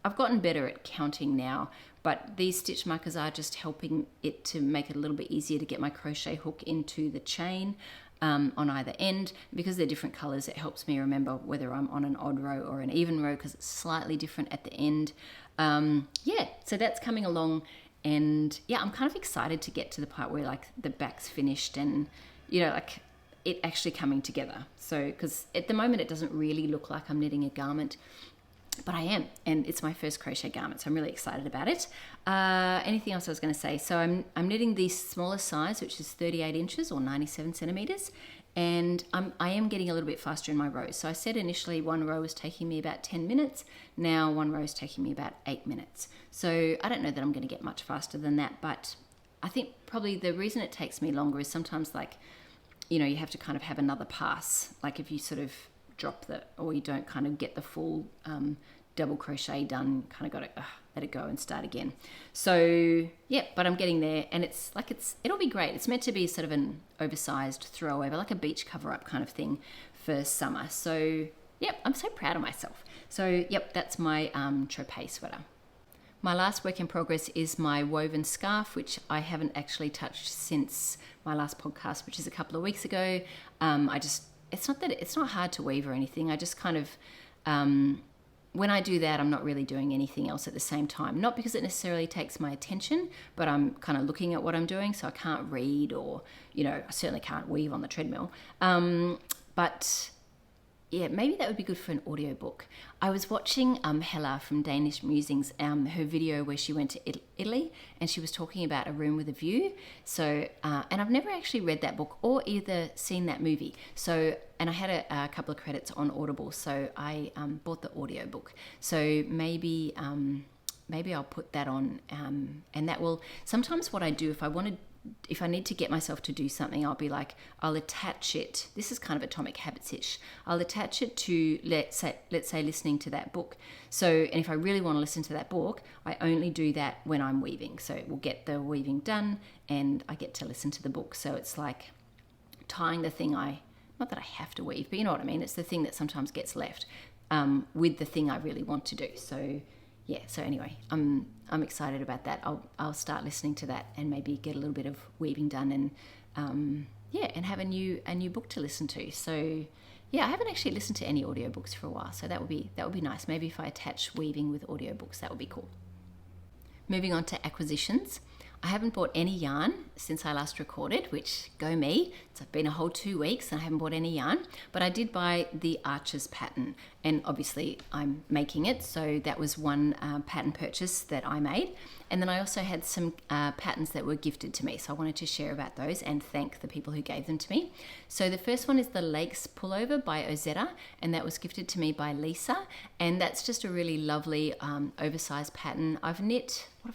A: I've gotten better at counting now, but these stitch markers are just helping it to make it a little bit easier to get my crochet hook into the chain on either end. Because they're different colors, it helps me remember whether I'm on an odd row or an even row because it's slightly different at the end. Yeah, so that's coming along, and yeah, I'm kind of excited to get to the part where like the back's finished and, you know, like it actually coming together. So, because at the moment it doesn't really look like I'm knitting a garment, but I am, and it's my first crochet garment, so I'm really excited about it. Anything else I was going to say? So I'm knitting the smaller size, which is 38 inches or 97 centimeters, and I am getting a little bit faster in my rows. So I said initially one row was taking me about 10 minutes. Now one row is taking me about 8 minutes. So I don't know that I'm going to get much faster than that, but I think probably the reason it takes me longer is sometimes, like, you know, you have to kind of have another pass. Like if you sort of drop or you don't kind of get the full double crochet done, kind of got to let it go and start again. So yeah, but I'm getting there, and it'll be great. It's meant to be sort of an oversized throwover, like a beach cover up kind of thing for summer. So yep, I'm so proud of myself. So yep, that's my Tropez sweater. My last work in progress is my woven scarf, which I haven't actually touched since my last podcast, which is a couple of weeks ago. It's not hard to weave or anything. I just kind of, when I do that, I'm not really doing anything else at the same time. Not because it necessarily takes my attention, but I'm kind of looking at what I'm doing, so I can't read or, you know, I certainly can't weave on the treadmill. But yeah, maybe that would be good for an audiobook. I was watching Hella from Danish Musings, her video where she went to Italy, and she was talking about A Room with a View. So, and I've never actually read that book or either seen that movie. So, and I had a couple of credits on Audible, so I bought the audiobook. So maybe I'll put that on, and that will. Sometimes what I do if I need to get myself to do something, I'll be like, I'll attach it. This is kind of Atomic Habits-ish. I'll attach it to, let's say listening to that book. So, and if I really want to listen to that book, I only do that when I'm weaving. So we'll get the weaving done and I get to listen to the book. So it's like tying the thing not that I have to weave, but you know what I mean? It's the thing that sometimes gets left with the thing I really want to do. So yeah, so anyway, I'm excited about that. I'll start listening to that and maybe get a little bit of weaving done and and have a new book to listen to. So yeah, I haven't actually listened to any audiobooks for a while, so that would be nice. Maybe if I attach weaving with audiobooks, that would be cool. Moving on to acquisitions. I haven't bought any yarn since I last recorded, which go me. It's been a whole 2 weeks and I haven't bought any yarn, but I did buy the Arches pattern, and obviously I'm making it, so that was one pattern purchase that I made. And then I also had some patterns that were gifted to me, so I wanted to share about those and thank the people who gave them to me. So the first one is the Lakes Pullover by Ozetta, and that was gifted to me by Lisa, and that's just a really lovely oversized pattern. What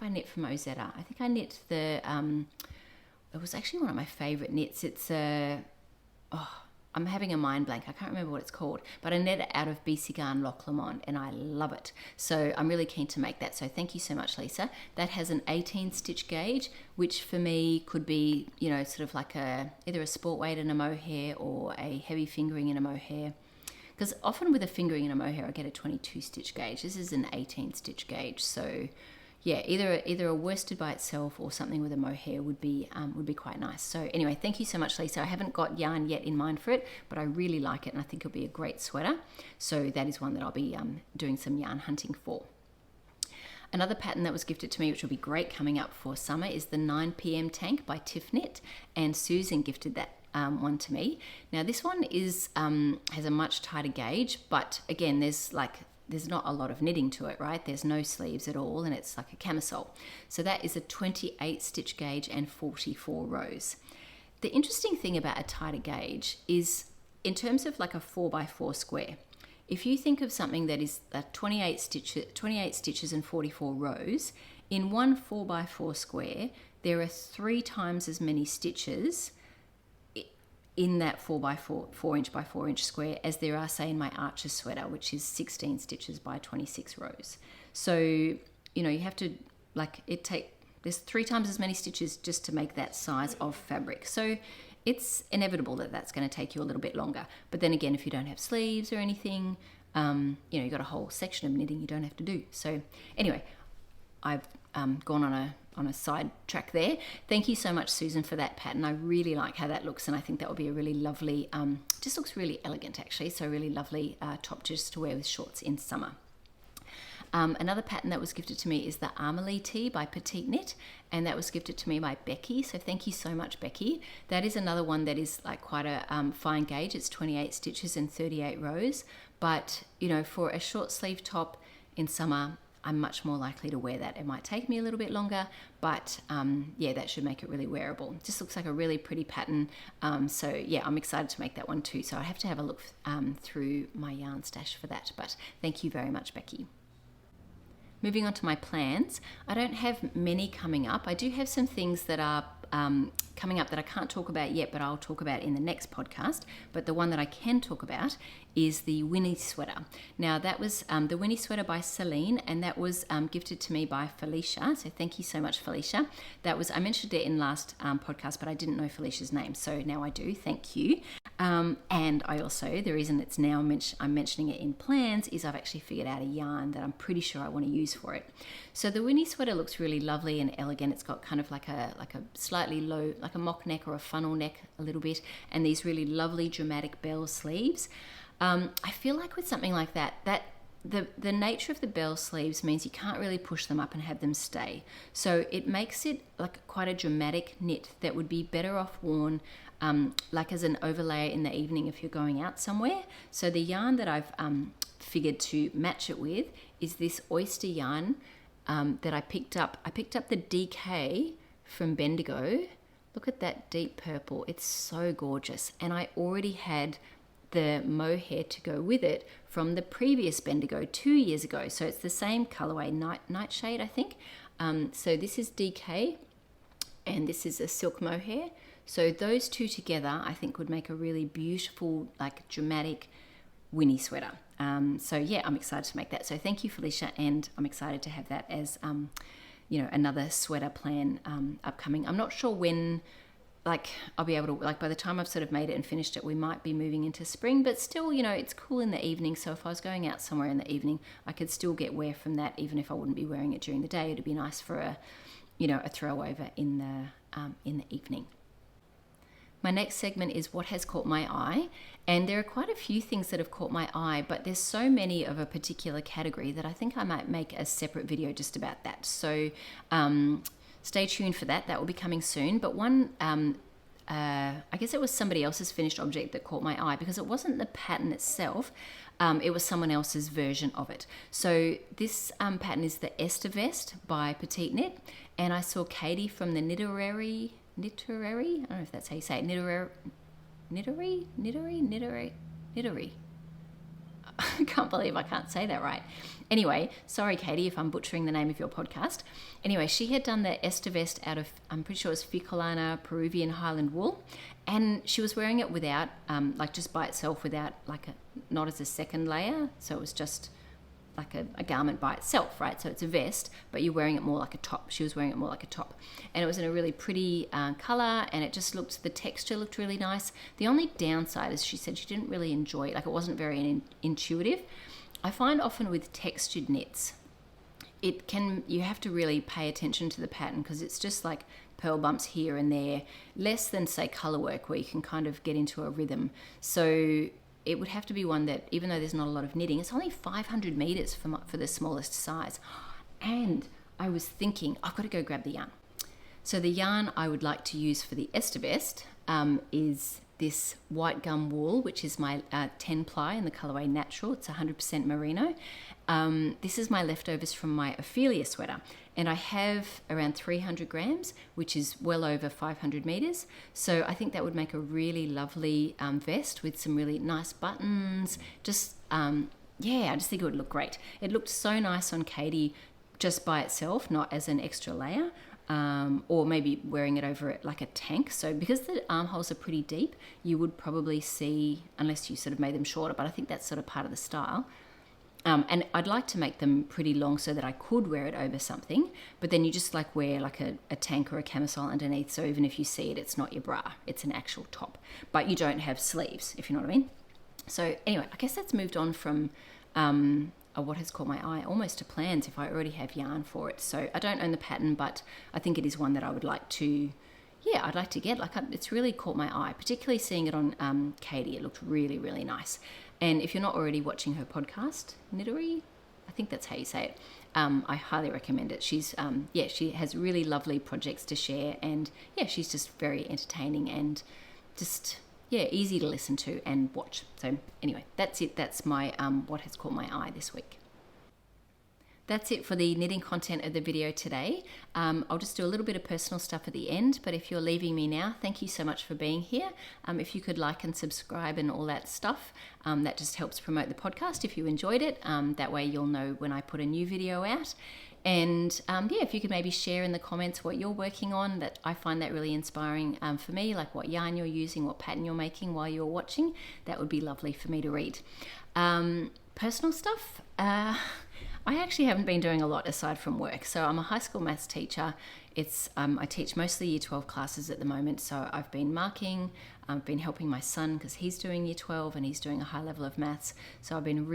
A: have I knit from Ozetta? I think I knit it was actually one of my favorite knits. It's I I'm having a mind blank. I can't remember what it's called, but I net it out of BC Garn Loch Lomond and I love it. So I'm really keen to make that. So thank you so much, Lisa. That has an 18 stitch gauge, which for me could be, you know, sort of like either a sport weight in a mohair or a heavy fingering in a mohair. Because often with a fingering in a mohair, I get a 22 stitch gauge. This is an 18 stitch gauge. So yeah, either a worsted by itself or something with a mohair would be quite nice. So anyway, thank you so much, Lisa. I haven't got yarn yet in mind for it, but I really like it and I think it'll be a great sweater. So that is one that I'll be doing some yarn hunting for. Another pattern that was gifted to me, which will be great coming up for summer, is the 9 PM Tank by Tiff Knit, and Susan gifted that one to me. Now this one is has a much tighter gauge, but again, there's not a lot of knitting to it, right? There's no sleeves at all, and it's like a camisole. So that is a 28 stitch gauge and 44 rows. The interesting thing about a tighter gauge is in terms of like a 4x4 square, if you think of something that is 28 stitches and 44 rows, in one 4x4 square, there are 3 times as many stitches in that 4x4, 4" by 4" square as there are, say, in my Archer sweater, which is 16 stitches by 26 rows. So, you know, you have to, there's 3 times as many stitches just to make that size of fabric. So it's inevitable that that's going to take you a little bit longer. But then again, if you don't have sleeves or anything, you know, you've got a whole section of knitting you don't have to do. So anyway, I've gone on a side track there. Thank you so much, Susan, for that pattern. I really like how that looks, and I think that would be a really lovely, just looks really elegant actually, so really lovely top just to wear with shorts in summer. Another pattern that was gifted to me is the Amelie tee by Petite Knit, and that was gifted to me by Becky, so thank you so much, Becky. That is another one that is like quite a fine gauge. It's 28 stitches and 38 rows, but you know, for a short sleeve top in summer, I'm much more likely to wear that. It might take me a little bit longer, but yeah, that should make it really wearable. It just looks like a really pretty pattern. So yeah, I'm excited to make that one too. So I have to have a look through my yarn stash for that, but thank you very much, Becky. Moving on to my plans, I don't have many coming up. I do have some things that are coming up that I can't talk about yet, but I'll talk about in the next podcast. But the one that I can talk about is the Winnie sweater. Now that was the Winnie sweater by Celine, and that was gifted to me by Felicia. So thank you so much, Felicia. That was, I mentioned it in last podcast, but I didn't know Felicia's name, so now I do. Thank you. And I also, the reason it's now I'm mentioning it in plans is I've actually figured out a yarn that I'm pretty sure I want to use for it. So the Winnie sweater looks really lovely and elegant. It's got kind of like a slightly low, like a mock neck or a funnel neck a little bit, and these really lovely dramatic bell sleeves. I feel like with something like that the nature of the bell sleeves means you can't really push them up and have them stay. So it makes it like quite a dramatic knit that would be better off worn like as an overlay in the evening if you're going out somewhere. So the yarn that I've figured to match it with is this Oyster yarn that I picked up. I picked up the DK from Bendigo. Look at that deep purple. It's so gorgeous. And I already had the mohair to go with it from the previous Bendigo 2 years ago. So it's the same colorway, nightshade, I think. So this is DK and this is a Silk-Mohair. So those two together, I think, would make a really beautiful, like dramatic Winnie sweater. So yeah, I'm excited to make that. So thank you, Felicia, and I'm excited to have that as you know, another sweater plan upcoming. I'm not sure when, like, I'll be able to, like, by the time I've sort of made it and finished it, we might be moving into spring, but still, you know, it's cool in the evening. So if I was going out somewhere in the evening, I could still get wear from that, even if I wouldn't be wearing it during the day. It'd be nice for a, you know, a throw over in the evening. My next segment is what has caught my eye, and there are quite a few things that have caught my eye, but there's so many of a particular category that I think I might make a separate video just about that. So stay tuned for that. That will be coming soon. But one, I guess it was somebody else's finished object that caught my eye because it wasn't the pattern itself. It was someone else's version of it. So this pattern is the Esther Vest by Petite Knit, and I saw Katie from the Knittery, I don't know if that's how you say it, Knittery. I can't believe I can't say that right. Anyway, sorry, Katie, if I'm butchering the name of your podcast. Anyway, she had done the Oyster vest out of, I'm pretty sure it was Ficolana Peruvian Highland wool. And she was wearing it without, like just by itself, without like not as a second layer. So it was just like a garment by itself, right? So it's a vest, but you're wearing it more like a top. She was wearing it more like a top. And it was in a really pretty color, and it just looked, the texture looked really nice. The only downside is she said she didn't really enjoy it. Like it wasn't very intuitive. I find often with textured knits, you have to really pay attention to the pattern because it's just like pearl bumps here and there, less than say color work where you can kind of get into a rhythm. So it would have to be one that, even though there's not a lot of knitting, it's only 500 meters for the smallest size. And I was thinking, I've got to go grab the yarn. So the yarn I would like to use for the Oyster vest is this white gum wool, which is my 10 ply in the colorway Natural. It's 100% merino. This is my leftovers from my Ophelia sweater, and I have around 300 grams, which is well over 500 meters. So I think that would make a really lovely vest with some really nice buttons. Just, yeah, I just think it would look great. It looked so nice on Katie just by itself, not as an extra layer. Or maybe wearing it over it like a tank. So because the armholes are pretty deep, you would probably see, unless you sort of made them shorter, but I think that's sort of part of the style. And I'd like to make them pretty long so that I could wear it over something, but then you just like wear like a tank or a camisole underneath. So even if you see it, it's not your bra, it's an actual top, but you don't have sleeves, if you know what I mean. So anyway, I guess that's moved on from, what has caught my eye almost to plans if I already have yarn for it. So I don't own the pattern, but I think it is one that I would like to, I'd like to get. It's really caught my eye, particularly seeing it on Katie. It looked really, really nice. And if you're not already watching her podcast, Knittery, I think that's how you say it, I highly recommend it. She's, she has really lovely projects to share, and she's just very entertaining and just, easy to listen to and watch. So anyway, that's it. That's my what has caught my eye this week. That's it for the knitting content of the video today. I'll just do a little bit of personal stuff at the end, but if you're leaving me now, thank you so much for being here. If you could like and subscribe and all that stuff, that just helps promote the podcast if you enjoyed it. That way you'll know when I put a new video out. And if you could maybe share in the comments what you're working on, that I find that really inspiring for me, like what yarn you're using, what pattern you're making while you're watching. That would be lovely for me to read. Personal stuff, I actually haven't been doing a lot aside from work. So I'm a high school maths teacher. I teach mostly year 12 classes at the moment. So I've been marking, I've been helping my son because he's doing year 12 and he's doing a high level of maths. So I've been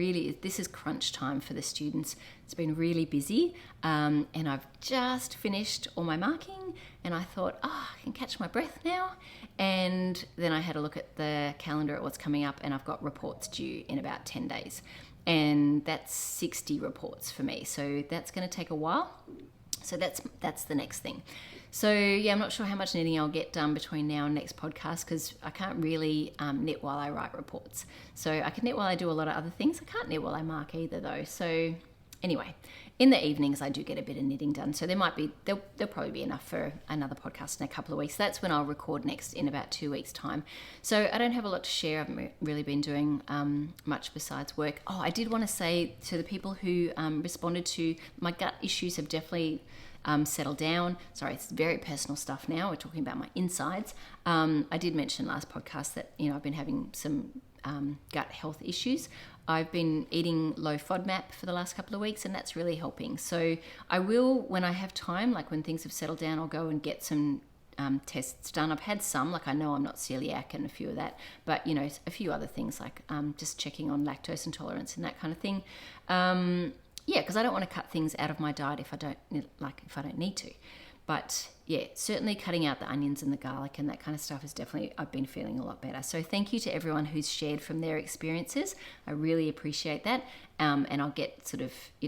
A: this is crunch time for the students. It's been really busy. And I've just finished all my marking and I thought, I can catch my breath now. And then I had a look at the calendar at what's coming up, and I've got reports due in about 10 days. And that's 60 reports for me. So that's going to take a while. So that's the next thing. So I'm not sure how much knitting I'll get done between now and next podcast because I can't really knit while I write reports. So I can knit while I do a lot of other things. I can't knit while I mark either though. So anyway, in the evenings I do get a bit of knitting done. So there'll probably be enough for another podcast in a couple of weeks. That's when I'll record next in about 2 weeks' time. So I don't have a lot to share. I haven't really been doing much besides work. I did want to say to the people who responded to my gut issues have definitely settled down. Sorry, it's very personal stuff now. We're talking about my insides. I did mention last podcast that I've been having some gut health issues. I've been eating low FODMAP for the last couple of weeks, and that's really helping. So I will, when I have time, like when things have settled down, I'll go and get some tests done. I've had some, like I know I'm not celiac and a few of that, but a few other things like just checking on lactose intolerance and that kind of thing. Because I don't want to cut things out of my diet if I don't need to. But certainly cutting out the onions and the garlic and that kind of stuff I've been feeling a lot better. So thank you to everyone who's shared from their experiences. I really appreciate that. And I'll get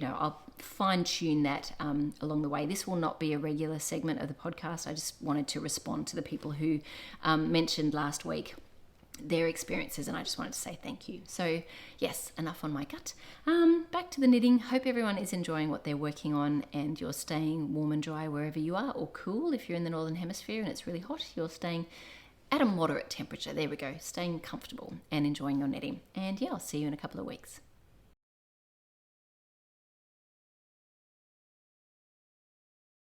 A: I'll fine tune that along the way. This will not be a regular segment of the podcast. I just wanted to respond to the people who mentioned last week their experiences, and I just wanted to say thank you. So yes, enough on my gut. Back to the knitting. Hope everyone is enjoying what they're working on and you're staying warm and dry wherever you are, or cool if you're in the Northern Hemisphere and it's really hot. You're staying at a moderate temperature. There we go. Staying comfortable and enjoying your knitting. And I'll see you in a couple of weeks.